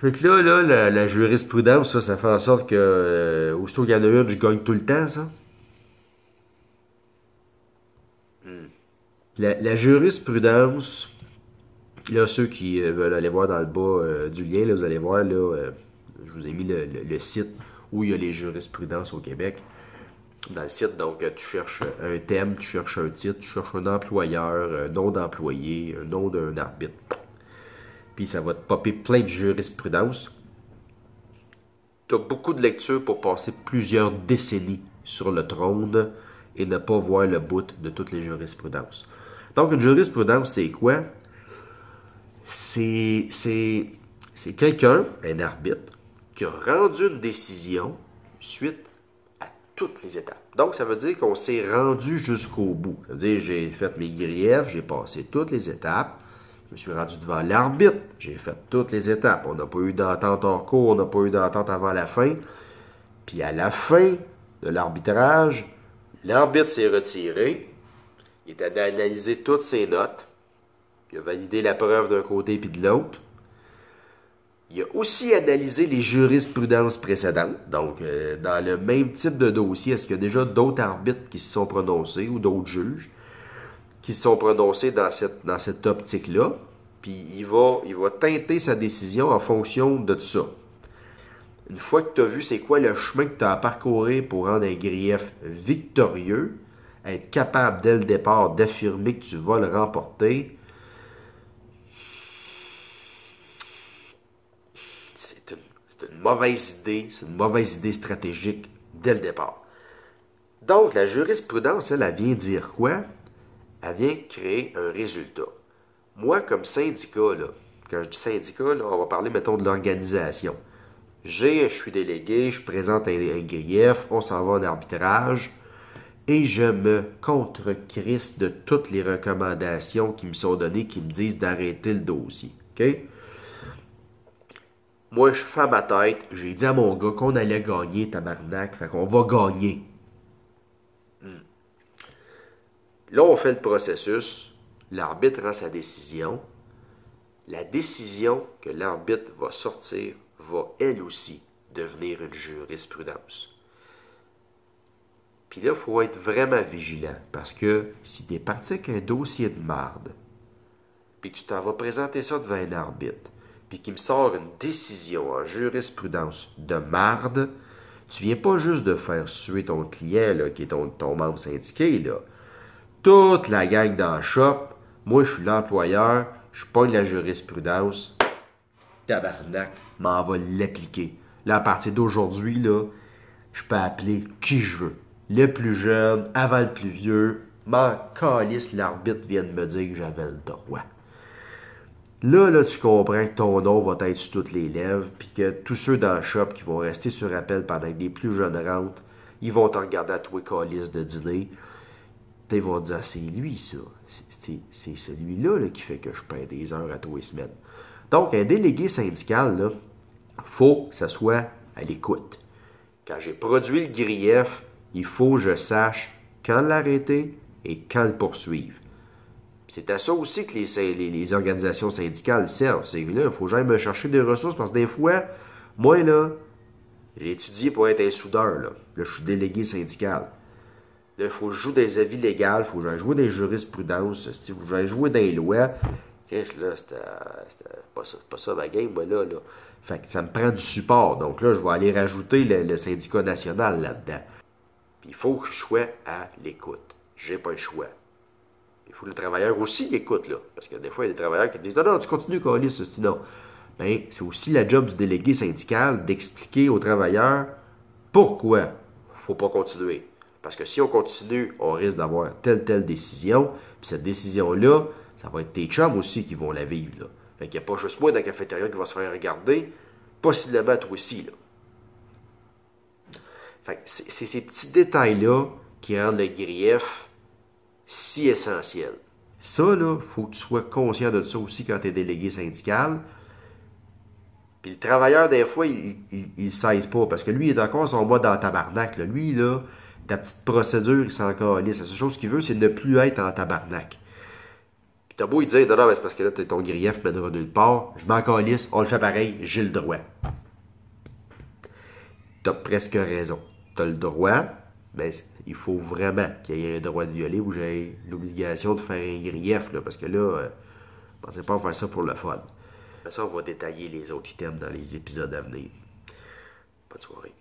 Fait que là, la jurisprudence, ça fait en sorte que, aussitôt qu'il y en a une, je gagne tout le temps, ça. La jurisprudence, là, ceux qui veulent aller voir dans le bas du lien, là, vous allez voir, là, je vous ai mis le site où il y a les jurisprudences au Québec. Dans le site, donc, tu cherches un thème, tu cherches un titre, tu cherches un employeur, un nom d'employé, un nom d'un arbitre. Puis ça va te popper plein de jurisprudences. Tu as beaucoup de lectures pour passer plusieurs décennies sur le trône et ne pas voir le bout de toutes les jurisprudences. Donc, une jurisprudence, c'est quoi? C'est quelqu'un, un arbitre, qui a rendu une décision suite à toutes les étapes. Donc, ça veut dire qu'on s'est rendu jusqu'au bout. Ça veut dire j'ai fait mes griefs, j'ai passé toutes les étapes, je me suis rendu devant l'arbitre, j'ai fait toutes les étapes. On n'a pas eu d'entente hors cours, on n'a pas eu d'entente avant la fin. Puis à la fin de l'arbitrage, l'arbitre s'est retiré, il a analysé toutes ses notes, il a validé la preuve d'un côté puis de l'autre. Il a aussi analysé les jurisprudences précédentes. Donc, dans le même type de dossier, est-ce qu'il y a déjà d'autres arbitres qui se sont prononcés ou d'autres juges qui se sont prononcés dans cette optique-là? Puis, il va teinter sa décision en fonction de tout ça. Une fois que tu as vu c'est quoi le chemin que tu as à parcourir pour rendre un grief victorieux, être capable dès le départ d'affirmer que tu vas le remporter, c'est une mauvaise idée, c'est une mauvaise idée stratégique dès le départ. Donc, la jurisprudence, elle vient dire quoi? Elle vient créer un résultat. Moi, comme syndicat, là, quand je dis syndicat, là, on va parler, mettons, de l'organisation. Je suis délégué, je présente un grief, on s'en va en arbitrage, et je me contre-crisse de toutes les recommandations qui me sont données, qui me disent d'arrêter le dossier. OK? Moi, je fais à ma tête, j'ai dit à mon gars qu'on allait gagner, tabarnak, fait qu'on va gagner. Là, on fait le processus, l'arbitre rend sa décision. La décision que l'arbitre va sortir va, elle aussi, devenir une jurisprudence. Puis là, il faut être vraiment vigilant, parce que si tu es parti avec un dossier de marde, puis tu t'en vas présenter ça devant un arbitre, puis qu'il me sort une décision en jurisprudence de marde, tu viens pas juste de faire suer ton client, là, qui est ton membre syndiqué, là. Toute la gang dans le shop, moi je suis l'employeur, je pogne la jurisprudence, tabarnak, m'en va l'appliquer. Là, à partir d'aujourd'hui, là, je peux appeler qui je veux. Le plus jeune, avant le plus vieux, m'en calisse, l'arbitre vient de me dire que j'avais le droit. Là, tu comprends que ton nom va être sur toutes les lèvres, puis que tous ceux dans le shop qui vont rester sur appel pendant que des plus jeunes rentrent, ils vont te regarder à toi calice de dîner. Ils vont dire, c'est lui, ça. C'est celui-là là, qui fait que je perds des heures à tous les semaines. Donc, un délégué syndical, il faut que ça soit à l'écoute. Quand j'ai produit le grief, il faut que je sache quand l'arrêter et quand le poursuivre. C'est à ça aussi que les organisations syndicales servent. C'est là, il faut que j'aille me chercher des ressources parce que des fois, moi, là, j'ai étudié pour être un soudeur. Là, je suis délégué syndical. Là, il faut que je joue des avis légaux, il faut que j'aille jouer des jurisprudences, il faut que j'aille jouer des lois. Là, c'était pas ça ma game, moi, là. Fait que ça me prend du support. Donc là, je vais aller rajouter le syndicat national là-dedans. Puis il faut que je sois à l'écoute. J'ai pas le choix. Il faut que le travailleur aussi écoute, là. Parce que des fois, il y a des travailleurs qui disent non, tu continues, Calis, c'est non. Ben, c'est aussi la job du délégué syndical d'expliquer aux travailleurs pourquoi il ne faut pas continuer. Parce que si on continue, on risque d'avoir telle décision. Puis cette décision-là, ça va être tes chums aussi qui vont la vivre. Là. Fait qu'il n'y a pas juste moi dans la cafétéria qui va se faire regarder. Possiblement toi aussi. Là. Fait que c'est ces petits détails-là qui rendent le grief si essentiel. Ça, là, il faut que tu sois conscient de ça aussi quand tu es délégué syndical. Puis le travailleur, des fois, il ne sait pas. Parce que lui, il est encore son mode en tabarnak. Là. Lui, là, ta petite procédure, il s'en calisse. La seule chose qu'il veut, c'est ne plus être en tabarnak. Puis t'as beau lui dire, non, non, mais c'est parce que là, ton grief mènera nulle part. Je m'en calisse, on le fait pareil, j'ai le droit. T'as presque raison. T'as le droit, mais il faut vraiment qu'il y ait un droit de violer ou j'ai l'obligation de faire un grief, là, parce que là, pensez pas faire ça pour le fun. Mais ça, on va détailler les autres items dans les épisodes à venir. Bonne soirée.